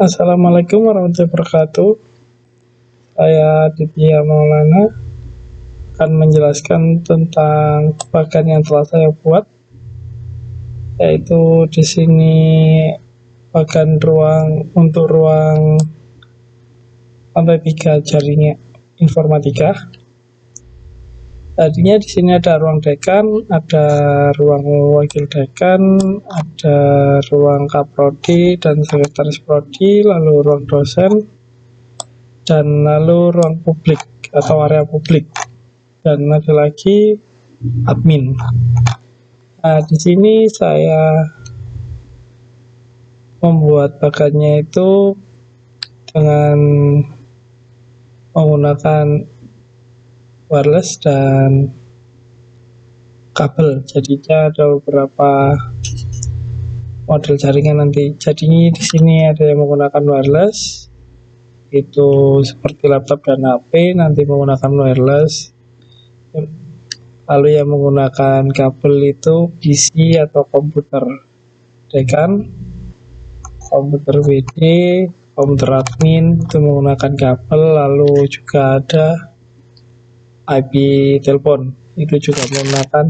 Assalamualaikum warahmatullahi wabarakatuh. Saya Ditya Maulana akan menjelaskan tentang bagan yang telah saya buat, yaitu di sini bagan untuk ruang lantai 3 jaringan informatika. Tadinya di sini ada ruang dekan, ada ruang wakil dekan, ada ruang kaprodi dan sekretaris prodi, lalu ruang dosen, dan lalu ruang publik atau area publik, dan ada lagi admin. Nah, di sini saya membuat bagannya itu dengan menggunakan wireless dan kabel. Jadinya ada beberapa model jaringan nanti. Jadi di sini ada yang menggunakan wireless, itu seperti laptop dan HP nanti menggunakan wireless. Lalu yang menggunakan kabel itu PC atau komputer dekan, komputer WD, komputer admin itu menggunakan kabel. Lalu juga ada IP telepon, itu juga menggunakan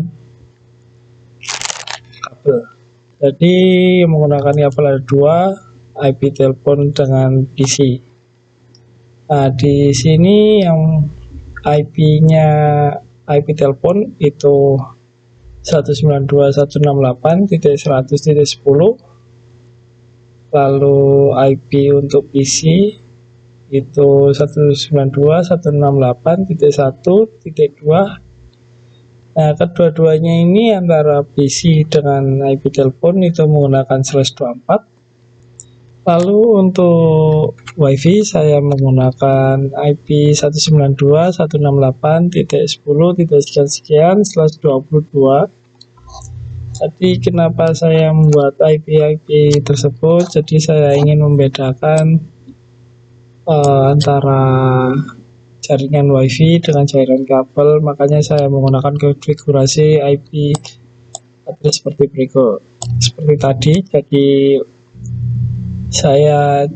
kabel. Jadi menggunakan kabel ada dua, IP telepon dengan PC. Nah, di sini yang IP-nya IP telepon itu 192.168.100.10. Lalu IP untuk PC itu 192.168.1.2. Nah, kedua-duanya ini antara PC dengan IP telepon itu menggunakan /24. Lalu untuk WiFi saya menggunakan IP 192.168.10.sekian/22. Jadi kenapa saya membuat IP tersebut? Jadi saya ingin membedakan antara jaringan WiFi dengan jaringan kabel, makanya saya menggunakan konfigurasi IP address seperti berikut. Seperti tadi, jadi saya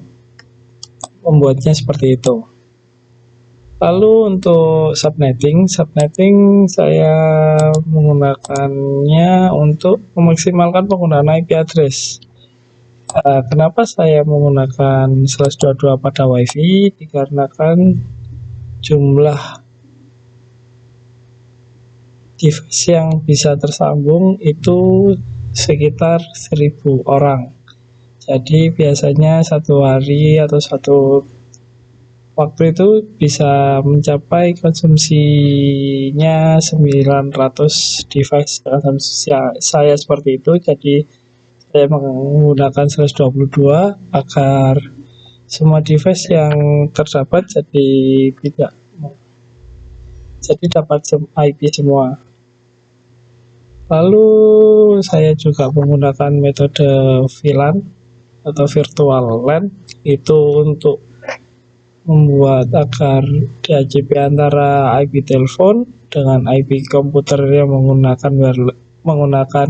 membuatnya seperti itu. Lalu untuk subnetting saya menggunakannya untuk memaksimalkan penggunaan IP address. Kenapa saya menggunakan /22 pada WiFi? Dikarenakan jumlah device yang bisa tersambung itu sekitar 1000 orang. Jadi biasanya satu hari atau satu waktu itu bisa mencapai konsumsinya 900 device dalam saya seperti itu. Jadi saya menggunakan /22 agar semua device yang terdapat dapat IP semua. Lalu saya juga menggunakan metode VLAN atau virtual LAN, itu untuk membuat agar DHCP antara IP telepon dengan IP komputer yang menggunakan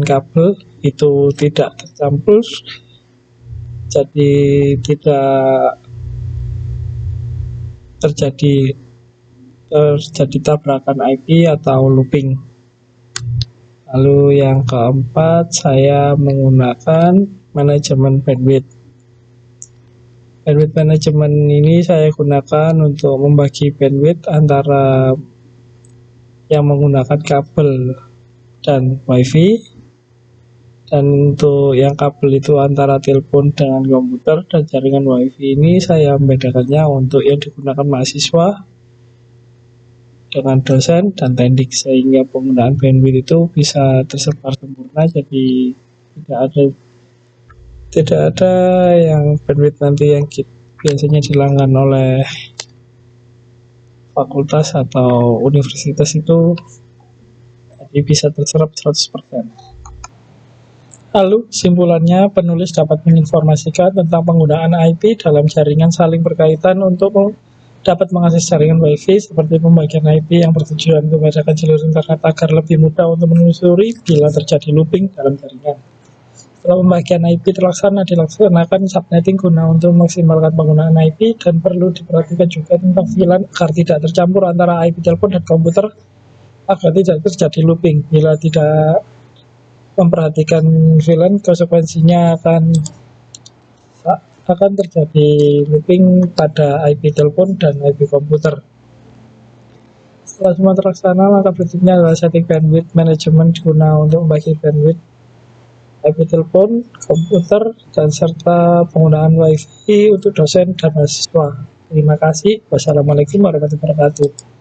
kabel itu tidak tercampur, jadi tidak terjadi tabrakan IP atau looping. Lalu yang keempat, saya menggunakan manajemen bandwidth. Bandwidth management ini saya gunakan untuk membagi bandwidth antara yang menggunakan kabel dan WiFi, dan untuk yang kabel itu antara telepon dengan komputer, dan jaringan WiFi ini saya membedakannya untuk yang digunakan mahasiswa dengan dosen dan teknik, sehingga penggunaan bandwidth itu bisa tersebar sempurna. Jadi tidak ada yang bandwidth nanti yang biasanya dilanggan oleh fakultas atau universitas itu jadi bisa terserap 100%. Lalu simpulannya, penulis dapat menginformasikan tentang penggunaan IP dalam jaringan saling berkaitan untuk dapat mengakses jaringan WiFi, seperti pembagian IP yang bertujuan untuk membedakan jalur internet agar lebih mudah untuk menelusuri bila terjadi looping dalam jaringan. Setelah pembagian IP terlaksana, dilaksanakan subnetting guna untuk maksimalkan penggunaan IP, dan perlu diperhatikan juga tentang VLAN agar tidak tercampur antara IP telepon dan komputer, agar tidak terjadi looping. Bila tidak memperhatikan VLAN, konsekuensinya akan terjadi looping pada IP telepon dan IP komputer. Setelah semua terlaksana, maka berikutnya adalah setting bandwidth management guna untuk membagi bandwidth IP telepon, komputer, dan serta penggunaan WiFi untuk dosen dan mahasiswa. Terima kasih. Wassalamualaikum warahmatullahi wabarakatuh.